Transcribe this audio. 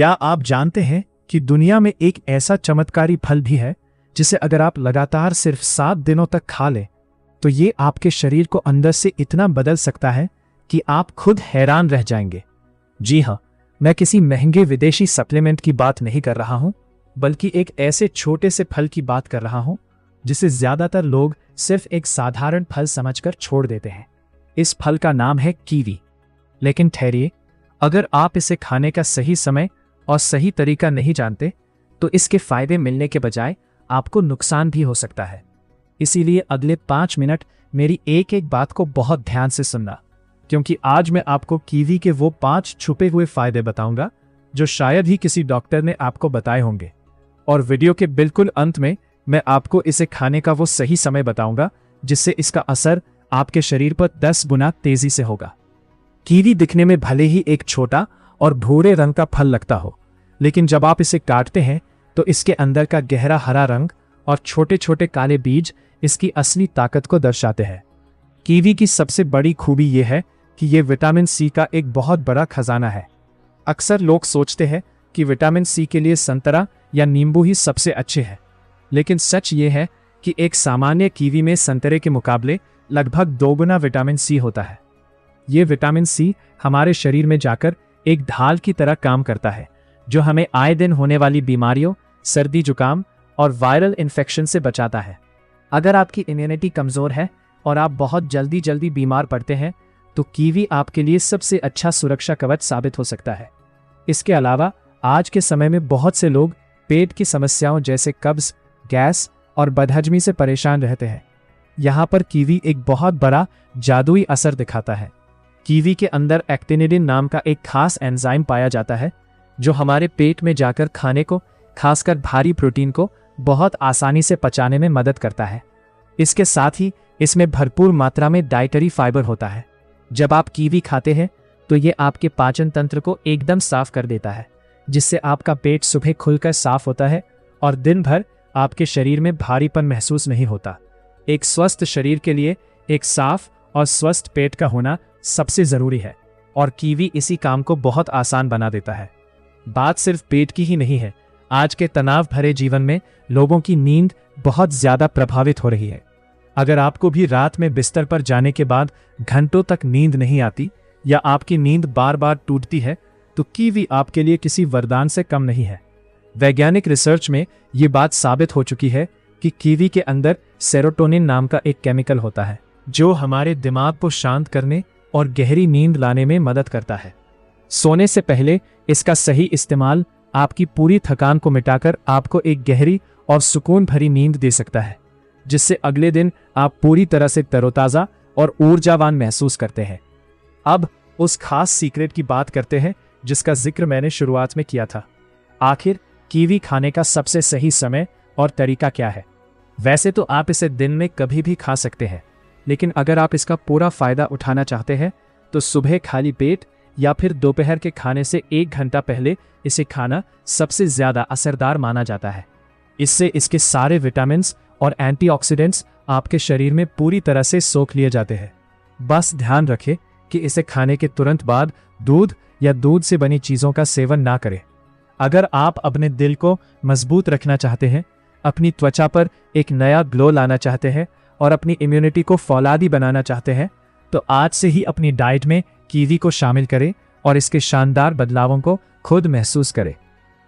क्या आप जानते हैं कि दुनिया में एक ऐसा चमत्कारी फल भी है जिसे अगर आप लगातार सिर्फ 7 दिनों तक खा लें तो ये आपके शरीर को अंदर से इतना बदल सकता है कि आप खुद हैरान रह जाएंगे। जी हाँ, मैं किसी महंगे विदेशी सप्लीमेंट की बात नहीं कर रहा हूं, बल्कि एक ऐसे छोटे से फल की बात कर रहा हूं जिसे ज्यादातर लोग सिर्फ एक साधारण फल समझकर छोड़ देते हैं। इस फल का नाम है कीवी। लेकिन ठहरिए, अगर आप इसे खाने का सही समय और सही तरीका नहीं जानते तो इसके फायदे मिलने के बजाय आपको नुकसान भी हो सकता है। इसीलिए अगले 5 मिनट मेरी एक एक बात को बहुत ध्यान से सुनना, क्योंकि आज मैं आपको कीवी के वो 5 छुपे हुए फायदे बताऊंगा जो शायद ही किसी डॉक्टर ने आपको बताए होंगे। और वीडियो के बिल्कुल अंत में मैं आपको इसे खाने का वो सही समय बताऊंगा जिससे इसका असर आपके शरीर पर 10 गुना तेजी से होगा। कीवी दिखने में भले ही एक छोटा और भूरे रंग का फल लगता हो, लेकिन जब आप इसे काटते हैं तो इसके अंदर का गहरा हरा रंग और छोटे छोटे काले बीज इसकी असली ताकत को दर्शाते हैं। कीवी की सबसे बड़ी खूबी यह है कि यह विटामिन सी का एक बहुत बड़ा खजाना है। अक्सर लोग सोचते हैं कि विटामिन सी के लिए संतरा या नींबू ही सबसे अच्छे हैं, लेकिन सच ये है कि एक सामान्य कीवी में संतरे के मुकाबले लगभग 2 गुना विटामिन सी होता है। ये विटामिन सी हमारे शरीर में जाकर एक ढाल की तरह काम करता है, जो हमें आए दिन होने वाली बीमारियों, सर्दी जुकाम और वायरल इन्फेक्शन से बचाता है। अगर आपकी इम्यूनिटी कमजोर है और आप बहुत जल्दी बीमार पड़ते हैं तो कीवी आपके लिए सबसे अच्छा सुरक्षा कवच साबित हो सकता है। इसके अलावा आज के समय में बहुत से लोग पेट की समस्याओं जैसे कब्ज, गैस और बदहजमी से परेशान रहते हैं। यहाँ पर कीवी एक बहुत बड़ा जादुई असर दिखाता है। कीवी के अंदर एक्टिनिडिन नाम का एक खास एंजाइम पाया जाता है जो हमारे पेट में जाकर खाने को, खासकर भारी प्रोटीन को, बहुत आसानी से पचाने में मदद करता है। इसके साथ ही इसमें भरपूर मात्रा में डाइटरी फाइबर होता है। जब आप कीवी खाते हैं तो ये आपके पाचन तंत्र को एकदम साफ कर देता है, जिससे आपका पेट सुबह खुलकर साफ होता है और दिन भर आपके शरीर में भारीपन महसूस नहीं होता। एक स्वस्थ शरीर के लिए एक साफ और स्वस्थ पेट का होना सबसे जरूरी है, और कीवी इसी काम को बहुत आसान बना देता है। बात सिर्फ पेट की ही नहीं है। आज के तनाव भरे जीवन में लोगों की नींद बहुत ज्यादा प्रभावित हो रही है। अगर आपको भी रात में बिस्तर पर जाने के बाद घंटों तक नींद नहीं आती या आपकी नींद बार बार टूटती है तो कीवी आपके लिए किसी वरदान से कम नहीं है। वैज्ञानिक रिसर्च में ये बात साबित हो चुकी है कि कीवी के अंदर सेरोटोनिन नाम का एक केमिकल होता है जो हमारे दिमाग को शांत करने और गहरी नींद लाने में मदद करता है। सोने से पहले इसका सही इस्तेमाल आपकी पूरी थकान को मिटाकर आपको एक गहरी और सुकून भरी नींद दे सकता है, जिससे अगले दिन आप पूरी तरह से तरोताजा और ऊर्जावान महसूस करते हैं। अब उस खास सीक्रेट की बात करते हैं जिसका जिक्र मैंने शुरुआत में किया था। आखिर कीवी खाने का सबसे सही समय और तरीका क्या है? वैसे तो आप इसे दिन में कभी भी खा सकते हैं, लेकिन अगर आप इसका पूरा फायदा उठाना चाहते हैं तो सुबह खाली पेट या फिर दोपहर के खाने से 1 घंटा पहले इसे खाना सबसे ज्यादा असरदार माना जाता है। इससे इसके सारे विटामिन्स और एंटीऑक्सीडेंट्स आपके शरीर में पूरी तरह से सोख लिए जाते हैं। बस ध्यान रखें कि इसे खाने के तुरंत बाद दूध या दूध से बनी चीजों का सेवन ना करें। अगर आप अपने दिल को मजबूत रखना चाहते हैं, अपनी त्वचा पर एक नया ग्लो लाना चाहते हैं और अपनी इम्यूनिटी को फौलादी बनाना चाहते हैं, तो आज से ही अपनी डाइट में कीवी को शामिल करें और इसके शानदार बदलावों को खुद महसूस करें।